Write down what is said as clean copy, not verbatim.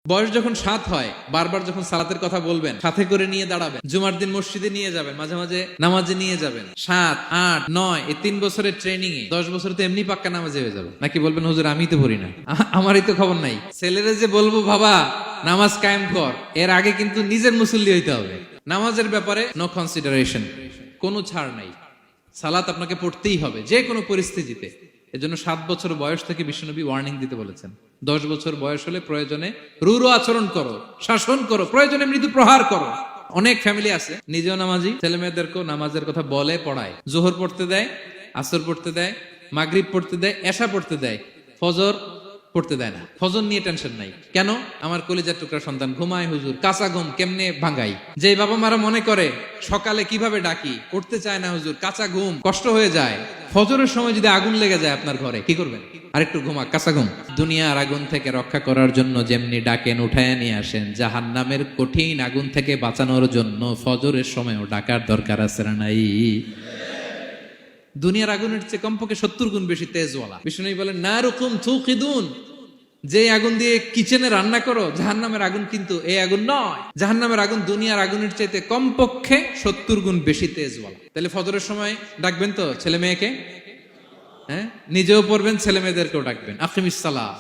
বয়স যখন 7 হয়, বারবার যখন সালাতের কথা বলবেন, সাথে করে নিয়ে দাঁড়াবেন, জুমার দিন মসজিদে নিয়ে যাবেন, মাঝে মাঝে নামাজে নিয়ে যাবেন। 7, 8, 9 এই 3 বছরের ট্রেনিং এ 10 বছর তো এমনি পাক্কা নামাজে হয়ে যাবে। নাকি বলবেন হুজুর আমি তো পড়ি না, আমারই তো খবর নাই। ছেলেরা যে বলবো বাবা নামাজ কায়েম কর, এর আগে কিন্তু নিজের মুসল্লি হইতে হবে। নামাজের ব্যাপারে নো কনসিডারেশন, কোনো ছাড় নাই। সালাত আপনাকে পড়তেই হবে যে কোনো পরিস্থিতিতে। এজন্য 7 বছর বয়স থেকে বিশ্বনবী ওয়ার্নিং দিতে বলেছেন। 10 বছর বয়স হলে প্রয়োজনে রূঢ় আচরণ করো, শাসন করো, প্রয়োজনে মৃদু প্রহার করো। অনেক ফ্যামিলি আছে নিজেও নামাজি, ছেলে মেয়েদেরকেও নামাজের কথা বলে পড়ায়। জোহর পড়তে দেয়, আসর পড়তে দেয়, মাগরিব পড়তে দেয়, এশা পড়তে দেয়, ফজর পড়তে দেয় না। ফজর নিয়ে টেনশন নাই। কেন? আমার কলিজার টুকরা সন্তান ঘুমায় হুজুর, কাঁচা ঘুম কেমনে ভাঙাই। যে বাবা মারা মনে করে সকালে কিভাবে ডাকি, উঠতে চায় না হুজুর, কাঁচা ঘুম কষ্ট হয়ে যায়। ফজরের সময় যদি আগুন লেগে যায় আপনার ঘরে, কি করবেন? আরেকটু ঘুমা, কাঁচা ঘুম। দুনিয়ার আগুন থেকে রক্ষা করার জন্য যেমনি ডাকেন, উঠায় নিয়ে আসেন, জাহান্নামের কঠিন আগুন থেকে বাঁচানোর জন্য ফজরের সময়ও ডাকার দরকার আছে না নাই? দুনিয়ার আগুনের চেয়ে কমপক্ষে 70 গুণ বেশি তেজওয়ালা। বিষ্ণু বলেন নারুকুম তুকিদুন, যে আগুন দিয়ে কিচেনে রান্না করো, জাহান্নামের আগুন কিন্তু এই আগুন নয়। জাহান্নামের আগুন দুনিয়ার আগুনের চাইতে কমপক্ষে 70 গুণ বেশি তেজওয়ালা। তাহলে ফজরের সময় ডাকবেন তো ছেলে মেয়েকে, হ্যাঁ, নিজেও পড়বেন, ছেলে মেয়েদেরকেও ডাকবেন। আকিমিস সালাহ।